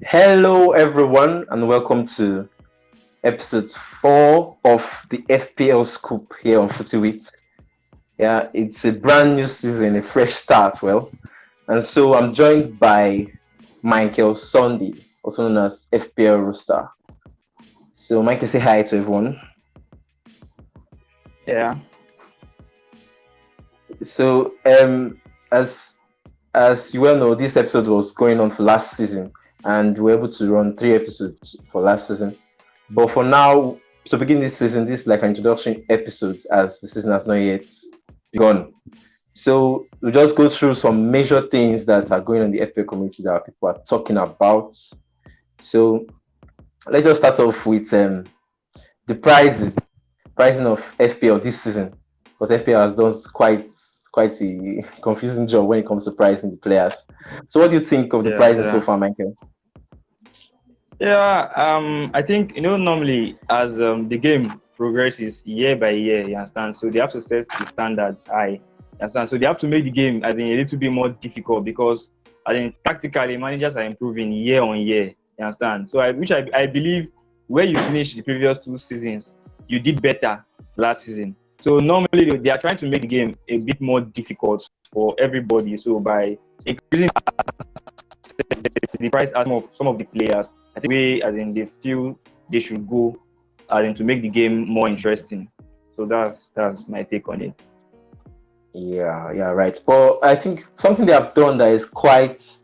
Hello, everyone, and welcome to episode 4 of the FPL Scoop here on Footywit. Yeah, it's a brand new season, a fresh start. And so I'm joined by Michael Sunday, also known as FPL Rooster. So, Michael, say hi to everyone. Yeah. So, as you well know, this episode was going on for last season, and we were able to run 3 episodes for last season. But for now, to begin this season, this is like an introduction episode as the season has not yet begun. So we'll just go through some major things that are going on in the FPL community that people are talking about. So let's just start off with the pricing of FPL this season, because FPL has done quite a confusing job when it comes to pricing the players. So what do you think of the pricing so far, Michael? I think normally as the game progresses year by year, you understand. So they have to set the standards high, you understand. So they have to make the game as in a little bit more difficult because tactically managers are improving year on year, you understand. So I believe where you finished the previous 2 seasons, you did better last season. So normally they are trying to make the game a bit more difficult for everybody. So by increasing the price as some of the players, I think they feel they should go to make the game more interesting. So that's my take on it. Yeah, right. But I think something they have done that is quite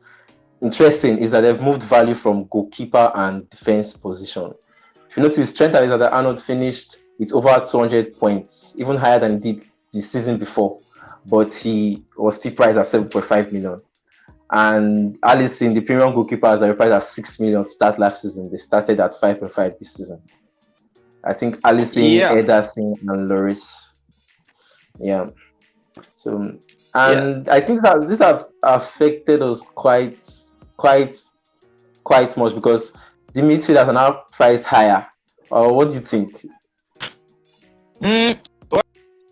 interesting is that they've moved value from goalkeeper and defense position. If you notice, Trent Alexander-Arnold finished with over 200 points, even higher than he did the season before, but he was still priced at 7.5 million. And Alisson, the premium goalkeepers, are priced at 6 million to start last season. They started at 5.5 this season. I think Alisson, Ederson, and Lloris. Yeah. So, and I think that this have affected us quite much because the midfielders are now priced higher. What do you think?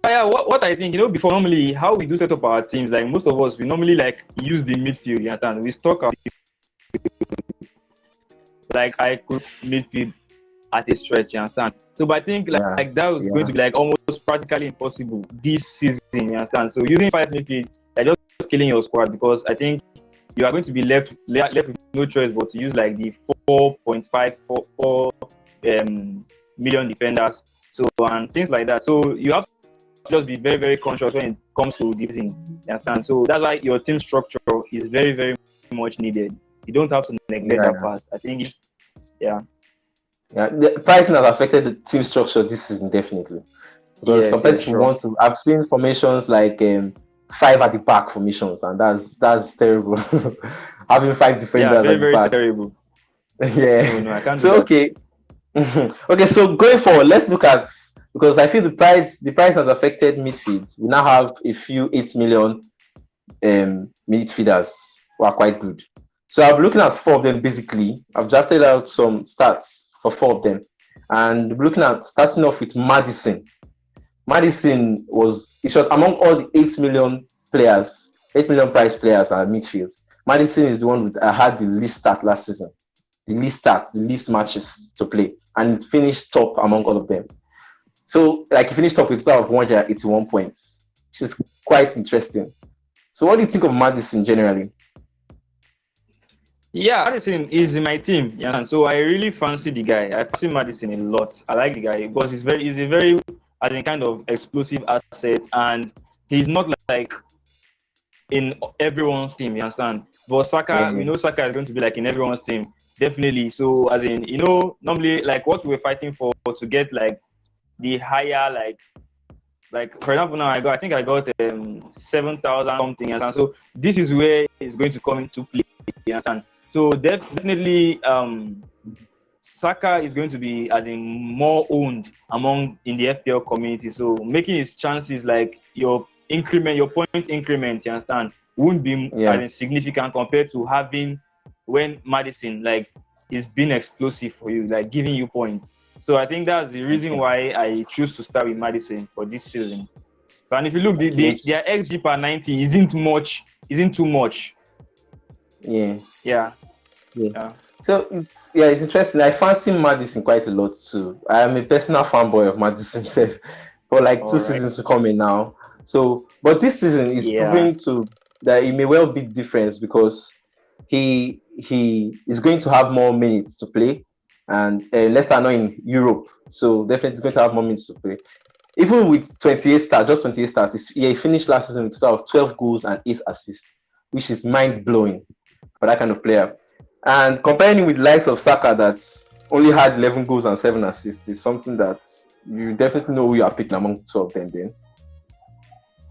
What I think, before normally how we do set up our teams, like most of us, we normally use the midfield, you understand? We stock our I could midfield at a stretch, you understand? So but I think that was going to be almost practically impossible this season, you understand? So using 5 midfield, you're just killing your squad because I think you are going to be left with no choice but to use the 4.54 million defenders, so and things like that. So you have to just be very, very conscious when it comes to defending, you understand? So that's why your team structure is very, very much needed. You don't have to neglect that part. I think the pricing has affected the team structure this season definitely. Because sometimes you want to. I've seen formations like 5 at the back formations, and that's terrible. Having 5 defenders at the very back. Terrible. Yeah. I can't. So okay. Okay, so going forward, let's look at, because I feel the price has affected midfield. We now have a few 8 million midfielders who are quite good. So I'm looking at 4 of them basically. I've drafted out some stats for 4 of them. And looking at starting off with Maddison. Maddison was among all the 8 million players, 8 million price players at midfield. Maddison is the one that had the least start last season. The least matches to play, and finished top among all of them. So he finished top with a score of 181 points, which is quite interesting. So what do you think of Maddison generally? Yeah, Maddison is in my team. Yeah, so I really fancy the guy. I fancy Maddison a lot. I like the guy because he's a very kind of explosive asset, and he's not in everyone's team, you understand? But Saka, we know Saka is going to be in everyone's team, definitely. So normally what we're fighting for to get the higher for example now I think I got 7,000 something, and so this is where it's going to come into play, you understand? So definitely Saka is going to be more owned in the FPL community. So making his chances your point increment, you understand, won't be significant compared to having when Maddison is being explosive for you, giving you points. So I think that's the reason why I choose to start with Maddison for this season. So, and if you look, their XG per 90 isn't too much. Yeah. Yeah. Yeah. So it's interesting. I fancy Madison quite a lot too. I am a personal fanboy of Madison himself for like All two right. seasons to come in now. So, but this season is Yeah. proving to that it may well be difference because he is going to have more minutes to play, and Leicester not in Europe, so definitely he's going to have more minutes to play. Even with 28 stars, just 28 stars, he finished last season with a total of 12 goals and 8 assists, which is mind blowing for that kind of player. And comparing him with the likes of Saka that only had 11 goals and 7 assists is something that you definitely know who you are picking among the two of them then.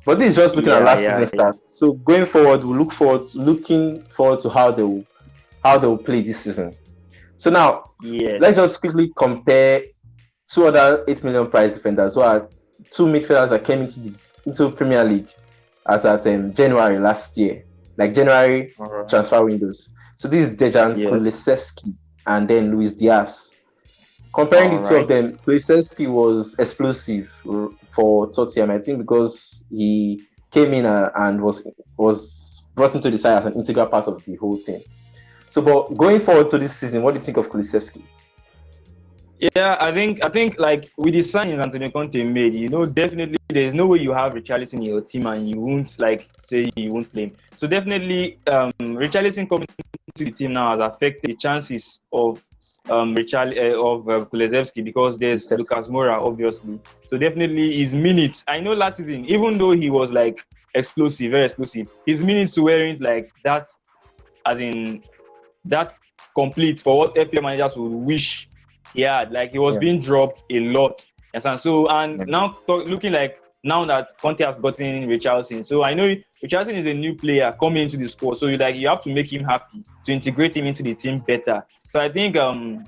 But this is just looking at Yeah. last Yeah. season stats. So going forward, we looking forward to how they will play this season. So now Yeah. let's just quickly compare two other 8 million price defenders who are two midfielders that came into Premier League as at January last year, like January All right. transfer windows. So this is Dejan Yes. Kulusevski and then Luis Diaz. Comparing All the two of right. them, Kulusevski was explosive for Tottenham, I think, because he came in and was brought into the side as an integral part of the whole thing. So, but going forward to this season, what do you think of Kulusevski? Yeah, I think like with the signings Antonio Conte made, definitely there's no way you have Richarlison in your team and you won't like say you won't play him. So definitely, Richarlison coming to the team now has affected the chances of Kulusevski because there's Kulusevski. Lucas Moura obviously. So definitely his minutes. I know last season, even though he was like explosive, very explosive, his minutes weren't like that, as in that complete for what FPL managers would wish he had. Like he was being dropped a lot. And so now looking like now that Conte has gotten Richarlison, so I know Richarlison is a new player coming into the squad, so you have to make him happy to integrate him into the team better. So I think Luis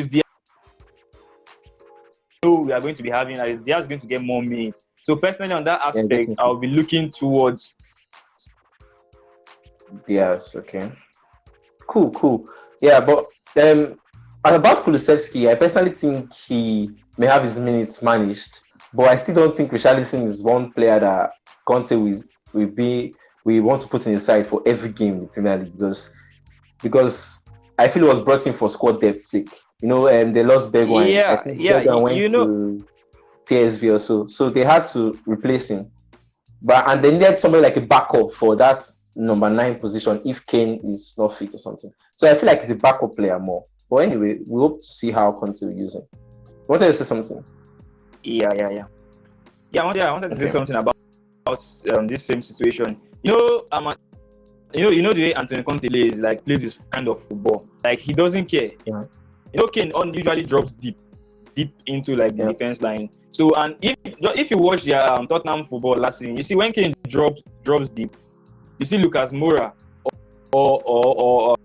Diaz. We are going to be having Diaz is going to get more minutes. So personally on that aspect, I'll be looking towards Diaz. Okay. Cool. Yeah, but about Kulusevski, I personally think he may have his minutes managed, but I still don't think Richarlison is one player that Conte we want to put in his side for every game in the Premier League because I feel it was brought in for squad depth sake. They lost Bergwijn. Yeah, I think Bergwijn went to PSV or so they had to replace him. And they needed somebody like a backup for that number 9 position if Kane is not fit or something. So I feel like he's a backup player more. But anyway, we hope to see how Conte will use him. You wanted to say something? Yeah. I wanted to say something about this same situation. The way Antonio Conte plays this kind of football. Like he doesn't care. Yeah. Kane usually drops deep into like the defense line. So and if you watch their Tottenham football last season, you see when Kane drops deep, you see Lucas Moura or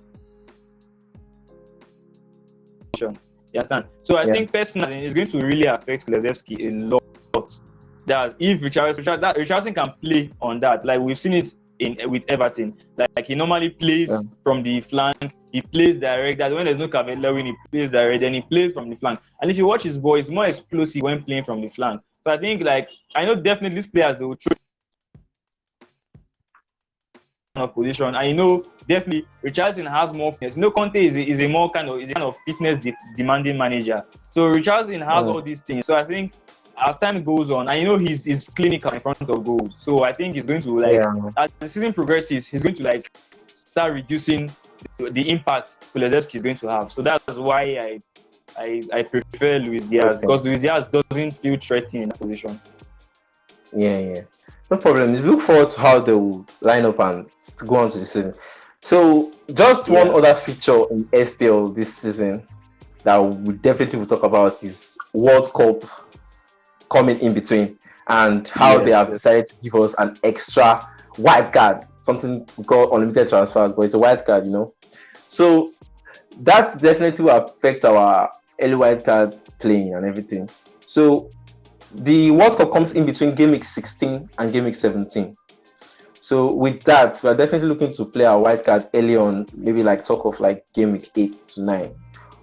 you understand? So I think personally it's going to really affect Kulusevski a lot. That if Richarlison can play on that, like we've seen it with Everton, like he normally plays from the flank, he plays direct. That when there's no Cavella, when he plays direct, then he plays from the flank. And if you watch his ball, it's more explosive when playing from the flank. So I think I know definitely these players they will try of position. I know definitely Richarlison has more fitness. Conte is a more kind of fitness demanding manager. So Richarlison has all these things. So I think as time goes on, I know he's clinical in front of goals. So I think he's going to as the season progresses, he's going to start reducing the impact Kulusevski is going to have. So that's why I prefer Luis Diaz because Luis Diaz doesn't feel threatening in that position. Yeah. No problem. We look forward to how they will line up and go on to the season. So just one other feature in FPL this season that we definitely will talk about is World Cup coming in between and how they have decided to give us an extra wild card, something we call unlimited transfers, but it's a wild card, So that definitely will affect our early wild card playing and everything. So the World Cup comes in between game week 16 and game week 17. So with that, we're definitely looking to play our wild card early on, maybe talk of game week 8 to 9.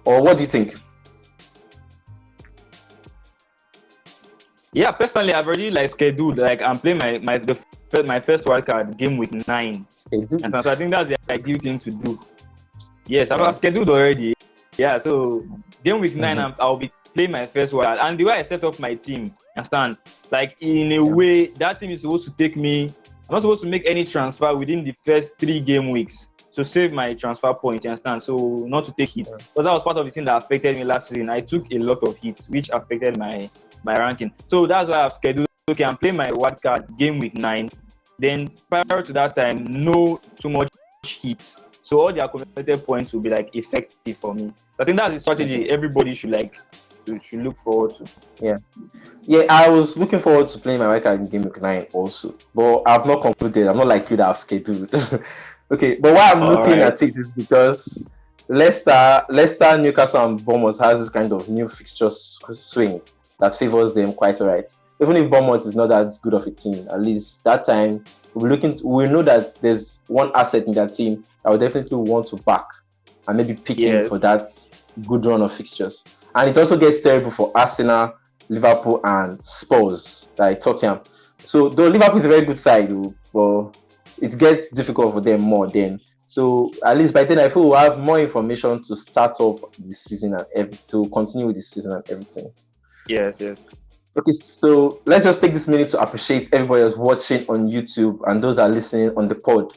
Or what do you think? Yeah, personally, I've already like scheduled. Like I'm playing my first wildcard game week 9, Stay do and it. so I think that's the ideal thing to do. Yes, I've Yeah. scheduled already. Yeah, so game week 9, Mm-hmm. I'll be playing my first wild. And the way I set up my team, understand? Like in a Yeah. way, that team is supposed to take me. I'm not supposed to make any transfer within the first 3 game weeks to save my transfer point. You understand? So not to take hit. Yeah. Because that was part of the thing that affected me last season. I took a lot of hits, which affected my ranking. So that's why I've scheduled. Okay, I'm playing my wild card game week 9. Then prior to that time, no too much hits. So all the accumulated points will be like effective for me. I think that's the strategy everybody should look forward to. Yeah. Yeah, I was looking forward to playing my record in game week 9 also, but I've not concluded. I'm not like you that have scheduled. Okay, but why I'm All looking right. at it is because Leicester, Newcastle, and Bournemouth has this kind of new fixture swing that favors them quite alright. Even if Bournemouth is not that good of a team, at least that time we know that there's one asset in that team that we definitely want to back and maybe pick in for Yes. that good run of fixtures. And it also gets terrible for Arsenal, Liverpool, and Spurs, like Tottenham. So though Liverpool is a very good side, but it gets difficult for them more then. So at least by then I feel we'll have more information to start up this season and to continue with this season and everything. Yes. Yes. Okay, so let's just take this minute to appreciate everybody that's watching on YouTube and those that are listening on the pod.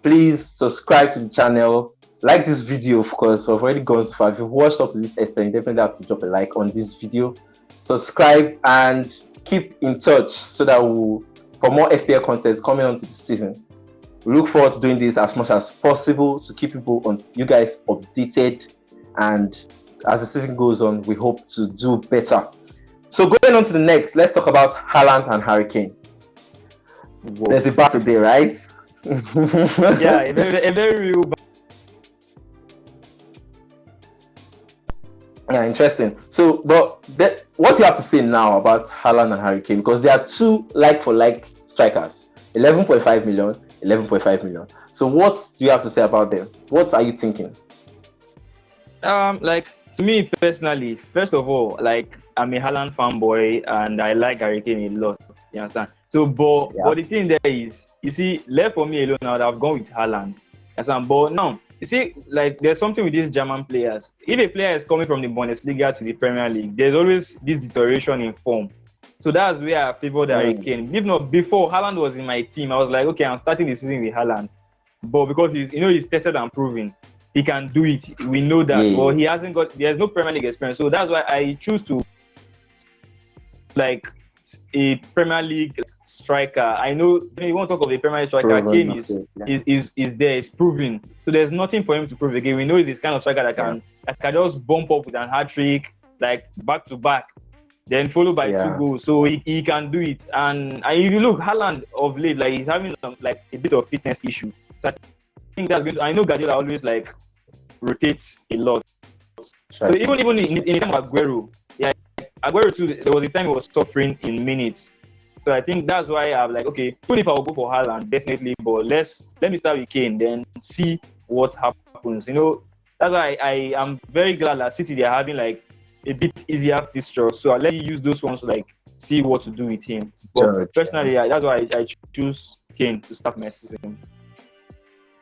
Please subscribe to the channel, like this video, of course. We've already gone so far. If you've watched up to this extent, you definitely have to drop a like on this video. Subscribe and keep in touch so that for more FPL content coming on to the season. We look forward to doing this as much as possible to keep you guys updated. And as the season goes on, we hope to do better. So going on to the next, let's talk about Haaland and Hurri-Kane. There's a battle there, right? Yeah, a very real. Yeah, interesting. So, but what do you have to say now about Haaland and Hurri-Kane? Because they are two like-for-like strikers, 11.5 million, 11.5 million. So, what do you have to say about them? What are you thinking? Like to me personally, first of all, like I'm a Haaland fanboy and I like Hurri-Kane a lot. You understand? So, but the thing there is, you see, left for me alone now, I've gone with Haaland. Understand? But now, you see, like there's something with these German players. If a player is coming from the Bundesliga to the Premier League, there's always this deterioration in form. So that's where I favored Hurri-Kane. If not, before Haaland was in my team, I was like, okay, I'm starting the season with Haaland. But because he's tested and proven, he can do it. We know that. Yeah. But there's no Premier League experience. So that's why I choose to like a Premier League striker. I know when you want to talk of a Premier League striker, Kane is there, is proven. So there's nothing for him to prove again. We know he's this kind of striker that can just bump up with an hat trick, like back to back, then followed by 2 goals. So he can do it. And if you look, Haaland of late, like he's having like a bit of fitness issue. So I think that's going to, I know Guardiola always like rotates a lot. So even in the time of Aguero, Aguero too, there was a time he was suffering in minutes. So I think that's why I'm like, okay, even if I will go for Haaland, definitely, but let me start with Kane, then see what happens. You know, that's why I am very glad that City they're having like a bit easier fixtures. So I'll let you use those ones to like see what to do with him. But personally, that's why I choose Kane to start my season.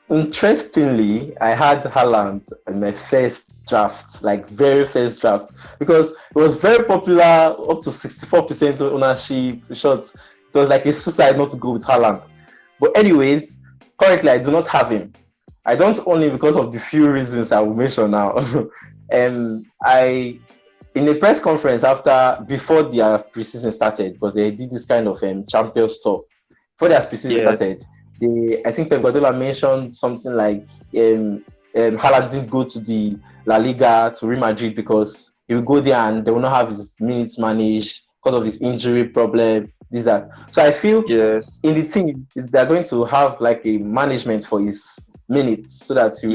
Interestingly, I had Haaland in my first draft, like very first draft, because it was very popular, up to 64% ownership shots. It was like a suicide not to go with Haaland. But anyways, currently I do not have him. I don't only because of the few reasons I will mention now. In a press conference before their preseason started, because they did this kind of Champions Tour before their preseason started. I think Pep Guardiola mentioned something like Haaland didn't go to the La Liga to Real Madrid because he will go there and they will not have his minutes managed because of his injury problem, this, that. So I feel in the team they're going to have like a management for his minutes so that he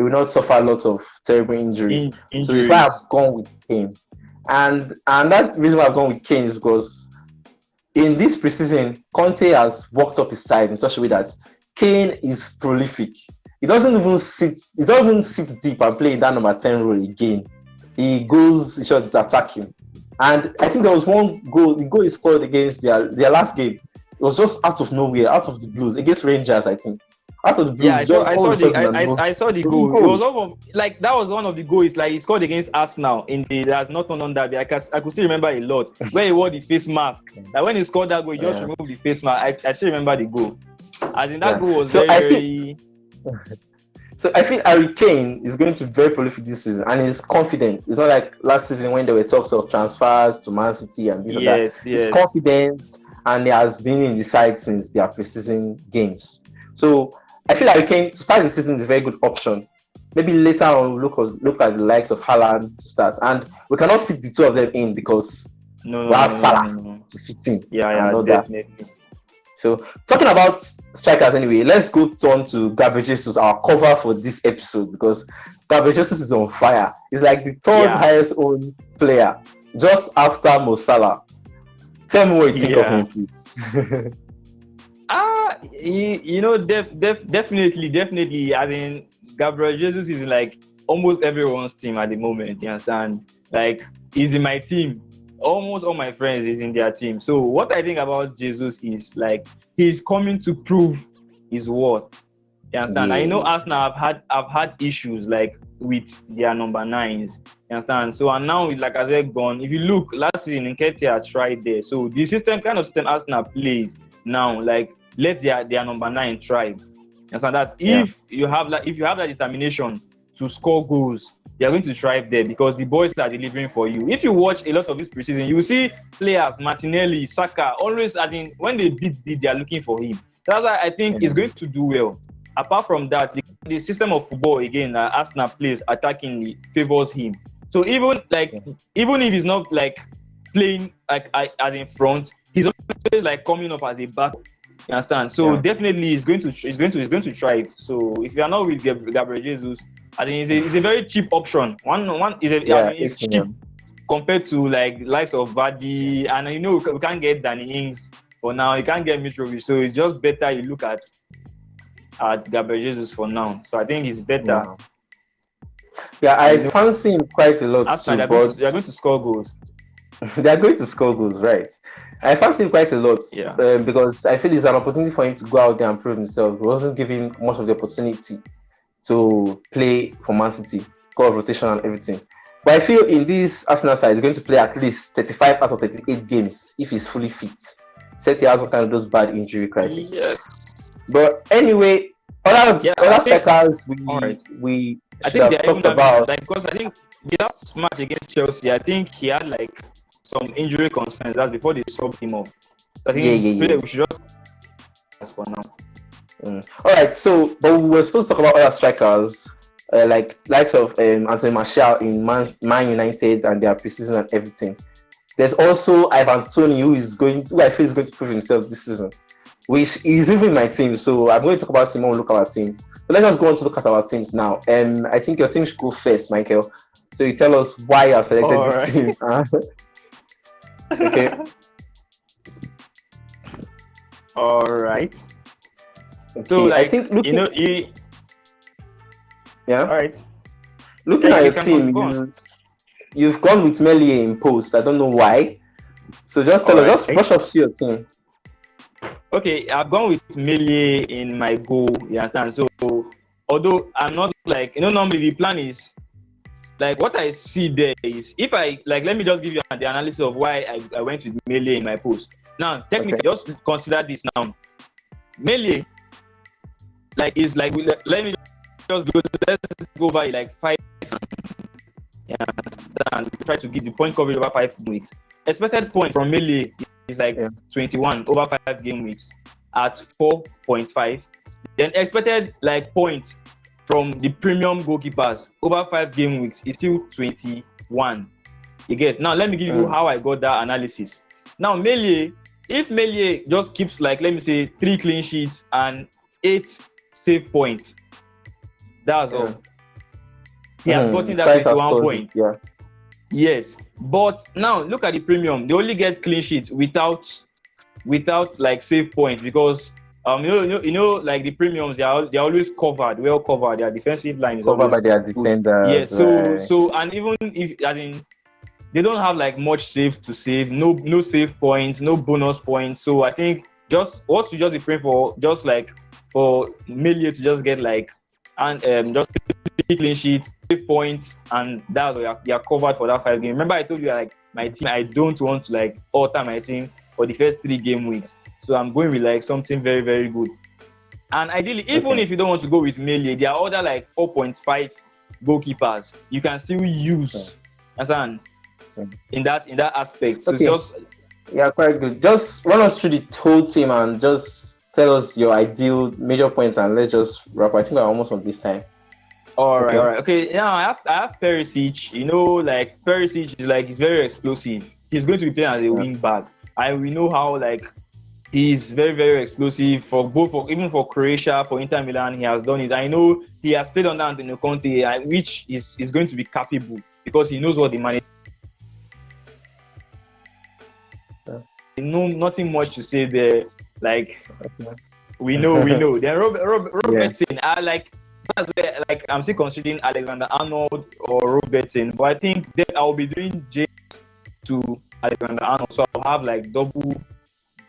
will not suffer lots of terrible injuries. So that's why I've gone with Kane. And that reason why I've gone with Kane is because in this preseason, Conte has worked up his side in such a way that Kane is prolific. He doesn't even sit deep and play in that number 10 role again. He goes, his attacking. And I think there was one goal. The goal he scored against their last game. It was just out of nowhere, out of the blues against Rangers. I think out of the blues. Yeah, Just all of a sudden, I saw the goal. It was off of, like, that was one of the goals. Like, he scored against Arsenal in the that's not on that. I could still remember a lot when he wore the face mask. Like when he scored that goal, he just removed the face mask. I still remember the goal. I think that goal was very. So I feel Hurri-Kane is going to be very prolific this season, and he's confident. It's not like last season when there were talks of transfers to Man City and this and that. Yes. He's confident, and he has been in the side since their preseason games. So I feel Hurri-Kane to start the season is a very good option. Maybe later on look at the likes of Haaland to start, and we cannot fit the two of them in because we have Salah to fit in. Yeah, definitely. That. So talking about strikers anyway, let's go on to Gabriel Jesus, our cover for this episode, because Gabriel Jesus is on fire. He's like the third highest owned player, just after Mo Salah. Tell me what you think of him, please. Definitely. I mean, Gabriel Jesus is like almost everyone's team at the moment. You understand? Like, he's in my team. Almost all my friends is in their team. So what I think about Jesus is like he's coming to prove his worth. You understand? Yeah. I know Arsenal have had issues like with their number 9s. You understand? So and now, like I said, gone. If you look last season, Nketiah tried there. So the system Arsenal plays now, like let their number 9 thrive. You understand? That if you have that determination to score goals, you're going to thrive there because the boys are delivering for you. If you watch a lot of this preseason, you will see players, Martinelli, Saka, always, when they beat, they are looking for him. That's why I think he's going to do well. Apart from that, the system of football, again, Arsenal plays attackingly favors him. So even if he's not like playing like as in front, he's always like coming up as a back. You understand? So definitely he's going to thrive. So if you are not with Gabriel Jesus, I think it's a very cheap option. It's cheap compared to like likes of Vardy, and we can't get Danny Ings for now. You can't get Mitrovic, so it's just better you look at Gabriel Jesus for now. So I think it's better. Yeah, I fancy him quite a lot too. But they're going to score goals. They are going to score goals, right? I fancy him quite a lot because I feel it's an opportunity for him to go out there and prove himself. He wasn't given much of the opportunity to play for Man City, go of rotation and everything. But I feel in this Arsenal side, he's going to play at least 35 out of 38 games if he's fully fit. Except he has one kind of those bad injury crisis. Yes. But anyway, other strikers we should have talked about. Because I think the last match against Chelsea, I think he had like some injury concerns. That's before they subbed him off. I think we should just for now. All right, so but we were supposed to talk about other strikers, likes of Anthony Martial in Man United and their preseason and everything. There's also Ivan Toney, who I feel is going to prove himself this season, which is even my team. So I'm going to talk about him when we look at our teams. But let's just go on to look at our teams now. I think your team should go first, Michael. So you tell us why you have selected this team. Okay. All right. Okay. So I think all right. Looking at your team, you've gone with Melie in post. I don't know why. So just tell us, just brush up to your team. Okay, I've gone with Melie in my goal. You understand? So although I'm not like normally the plan is like what I see there is if I let me just give you the analysis of why I went with Melie in my post. Now technically, just consider this now. Melie let me just go by like 5 and try to get the point coverage over 5 weeks. Expected point from Melie is like 21 over 5 game weeks at 4.5. Then expected like points from the premium goalkeepers over 5 game weeks is still 21. You get? Now let me give you how I got that analysis. Now if Melie just keeps like let me say 3 clean sheets and 8 save points, that's all. He has gotten that 21 points. Yeah. Yes, but now look at the premium. They only get clean sheets without like save points because like the premiums they're always well covered. Their defensive line is covered by their defenders. Yes. So and even if they don't have like much save to save, no save points, no bonus points. So I think just what you just be praying for, just like for Melia to just get like and just clean sheet, 3 points, and that's you're covered for that 5 games. Remember, I told you like my team, I don't want to like alter my team for the first 3 game weeks. So I'm going with like something very, very good. And ideally, even if you don't want to go with Melee, there are other like 4.5 goalkeepers you can still use in that aspect. So just quite good. Just run us through the whole team and just tell us your ideal major points, and let's just wrap. I think we're almost on this time. All right. Okay. Yeah, I have Perisic. You know, like Perisic is like he's very explosive. He's going to be playing as a wing back. We know how like he's very, very explosive even for Croatia, for Inter Milan. He has done it. I know he has played under Antonio Conte, which is going to be capable because he knows what the manager. No, nothing much to say there. Like we know. Then Robertson, that's where like I'm still considering Alexander-Arnold or Robertson, but I think that I'll be doing James to Alexander-Arnold, so I'll have like double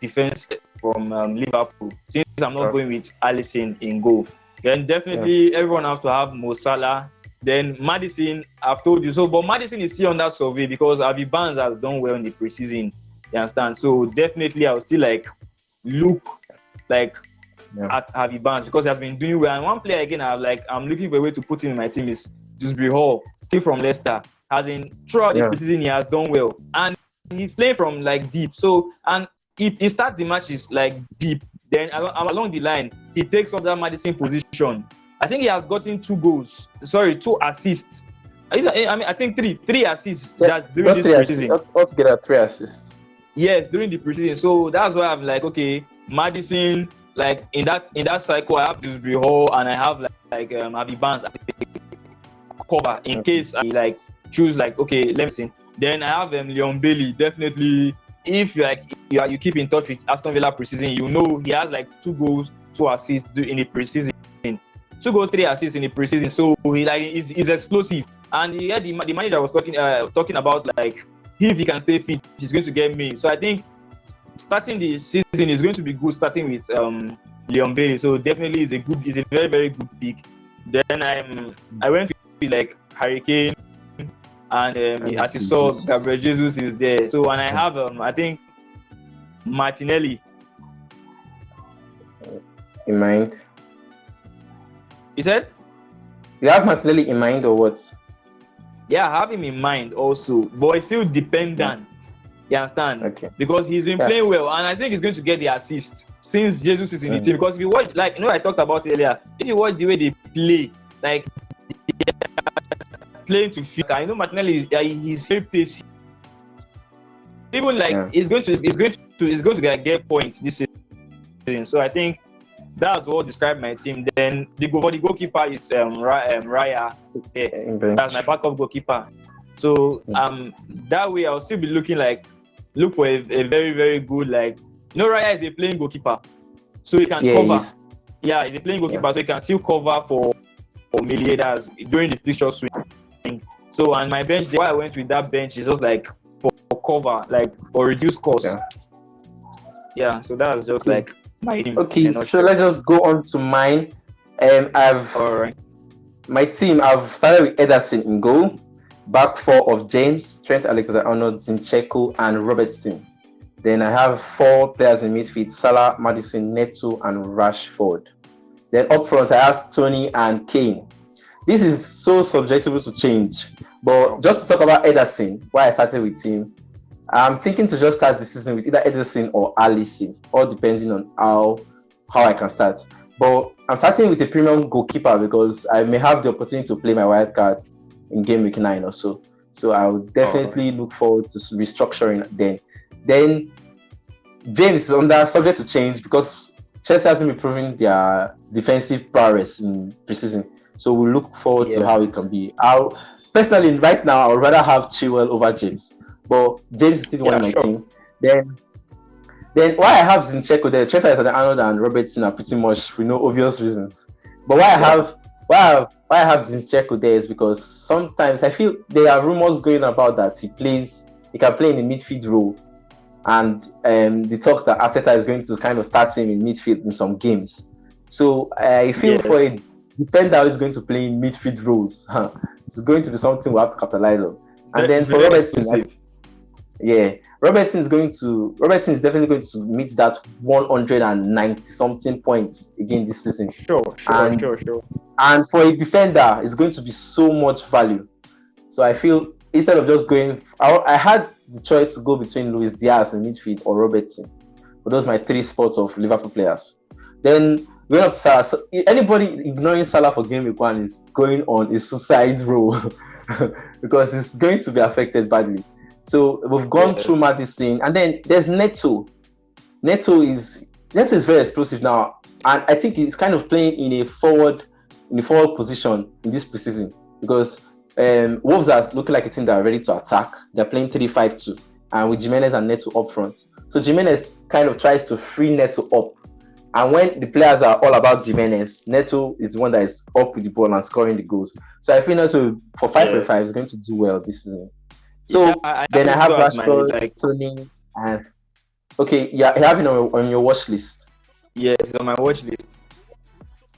defense from Liverpool since I'm not going with Alisson in goal. Then definitely everyone has to have Mo Salah. Then Maddison, I've told you so, but Maddison is still on that survey because Harvey Barnes has done well in the preseason. You understand? So definitely I'll still like look like at Harvey Barnes because I've been doing well. And one player again, I'm looking for a way to put him in my team is Dewsbury Hall, still from Leicester. As in throughout the preseason, he has done well, and he's playing from like deep. So and if he starts the matches like deep, then along the line he takes up that Maddison position. I think he has gotten 2 assists. I think three assists. That's during this preseason. Altogether 3 assists. Yes, during the preseason. So that's why I'm like, okay, Maddison. Like in that cycle, I have Dewsbury Hall and I have like Harvey Barnes cover in case I like choose like okay, let me see. Then I have Leon Bailey. Definitely, if you keep in touch with Aston Villa preseason, you know he has like 2 goals, 2 assists in the preseason. 2 goals, 3 assists in the preseason. So he's explosive. And the manager was talking about like if he can stay fit, he's going to get me. So I think starting the season is going to be good. Starting with Leon Bailey, so definitely is a very, very good pick. Then I went with like Hurri-Kane, and as you saw, Gabriel Jesus is there. So and I have I think Martinelli in mind. You said you have Martinelli in mind or what? Yeah, I have him in mind also, but it's still dependent. You understand? Okay. Because he's been playing well, and I think he's going to get the assist since Jesus is in the team. Because if you watch, like I talked about earlier, if you watch the way they play, like playing to feel, I know Martinelli he's very pacey. Even like he's going to get points this season. So I think that's what described my team. Then the goalkeeper is Raya. That's my backup goalkeeper. So that way I'll still be look for a very, very good Raya is a playing goalkeeper, so he can cover. He's a playing goalkeeper, so he can still cover for mediators during the fixture swing. So and my bench, why I went with that bench is just like for cover, like for reduced cost. Yeah, so that's just like my team. Okay, so let's just go on to mine. My team, I've started with Ederson in goal. Back 4 of James, Trent Alexander-Arnold, Zinchenko, and Robertson. Then I have 4 players in midfield: Salah, Maddison, Neto, and Rashford. Then up front, I have Tony and Kane. This is so subjective to change, but just to talk about Ederson, why I started with him, I'm thinking to just start the season with either Ederson or Alisson, all depending on how I can start. But I'm starting with a premium goalkeeper because I may have the opportunity to play my wild card in game week 9 or so. So I would definitely look forward to restructuring then. Then James is under subject to change because Chelsea hasn't been proving their defensive prowess in preseason. So we'll look forward to how it can be. Personally, right now, I would rather have Chilwell over James. But James is still one of my team. Then why I have Zinchenko there, Trent Alexander-Arnold and Robertson are pretty much for no obvious reasons. But why I why I have Zinchenko there is because sometimes I feel there are rumors going about that he can play in the midfield role, and the talks that Arteta is going to kind of start him in midfield in some games. So I feel for a defender who is going to play in midfield roles, it's going to be something we have to capitalize on. And then for Robertson, Robertson is definitely going to meet that 190 something points again this season. Sure. And for a defender, it's going to be so much value. So I feel instead of just going, I had the choice to go between Luis Diaz in midfield or Robertson. But those are my 3 spots of Liverpool players. Then going up to Salah. So anybody ignoring Salah for game week 1 is going on a suicide roll because it's going to be affected badly. So we've gone through Madison, and then there's Neto. Neto is very explosive now, and I think he's kind of playing in a forward position in this preseason because Wolves are looking like a team that are ready to attack. They're playing 3-5-2, and with Jimenez and Neto up front. So Jimenez kind of tries to free Neto up, and when the players are all about Jimenez, Neto is the one that is up with the ball and scoring the goals. So I feel Neto for 5.5 is going to do well this season. So then I have Rashford, Tony, and you have it on your watch list. Yes, it's on my watch list.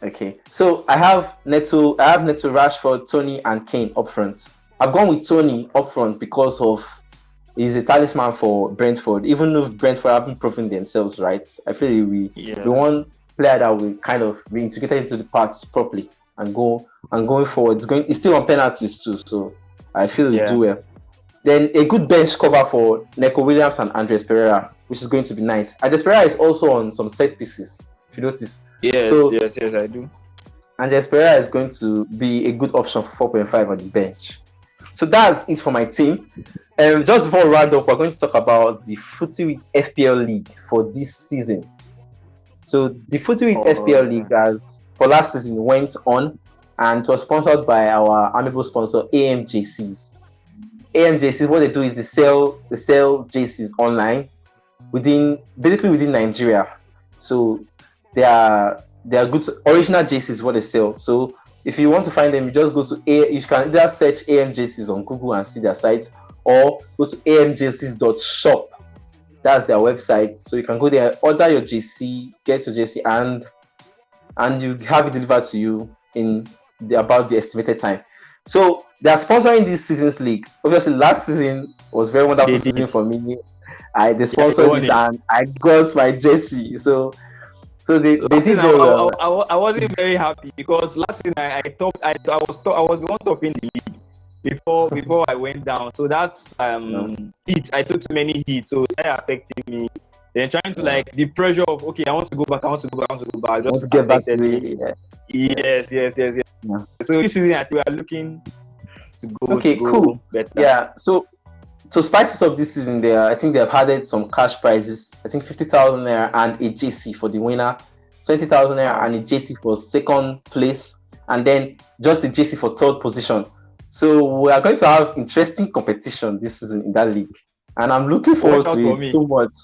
Okay, so I have Neto, Rashford, Tony, and Kane up front. I've gone with Tony up front because of he's a talisman for Brentford. Even if Brentford haven't proven themselves right, I feel we want player that will kind of be integrated into the parts properly and going forward. It's still on penalties too, so I feel he'll do well. Then a good bench cover for Neco Williams and Andres Pereira, which is going to be nice. Andres Pereira is also on some set pieces, if you notice. Yes, I do. Andres Pereira is going to be a good option for 4.5 on the bench. So that's it for my team. Just before we round up, we're going to talk about the Footywit FPL League for this season. So the Footywit FPL League, as for last season, went on and it was sponsored by our amiable sponsor AMJCs. AMJCs, what they do is they sell JCs online within Nigeria. So they are good original JCs what they sell. So if you want to find them, you just go to you can either search AMJCs on Google and see their site, or go to amjcs.shop. That's their website. So you can go there, order your JC, get your JC, and you have it delivered to you in about the estimated time. So they are sponsoring this season's league. Obviously, last season was very wonderful season for me. They sponsored it and I got my JC. So they did very well. I wasn't very happy because last season I was the one topping the league before I went down. So that's heat. I took too many heat, so it started affecting me. Then trying to the pressure of I want to go back. Just to get back to me. Yes. Yeah. So this season we are looking to go. Okay, cool. Better. Yeah. So spice it up this season, I think they have added some cash prizes. I think 50,000 naira and a JC for the winner, 20,000 naira and a JC for second place, and then just a JC for third position. So we are going to have interesting competition this season in that league, and I'm looking forward to it so much.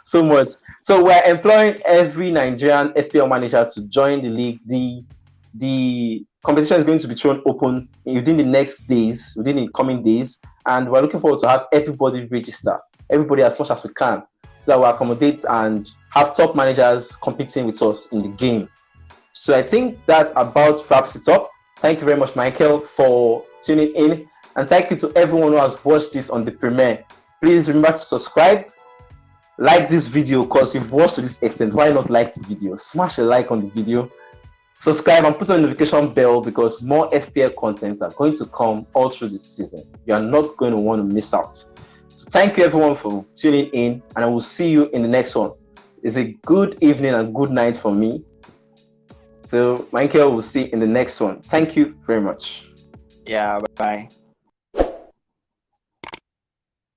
So much. So we're employing every Nigerian FPL manager to join the league. The competition is going to be thrown open within the coming days, and we're looking forward to have everybody register, everybody as much as we can, so that we accommodate and have top managers competing with us in the game. So I think that about wraps it up. Thank you very much, Michael, for tuning in, and thank you to everyone who has watched this on the premiere. Please remember to subscribe, like this video, because you've watched to this extent. Why not like the video? Smash a like on the video, subscribe, and put on the notification bell, because more FPL content are going to come all through this season. You are not going to want to miss out. So thank you everyone for tuning in, and I will see you in the next one. It's a good evening and good night for me. So Michael will see you in the next one. Thank you very much. Yeah, bye.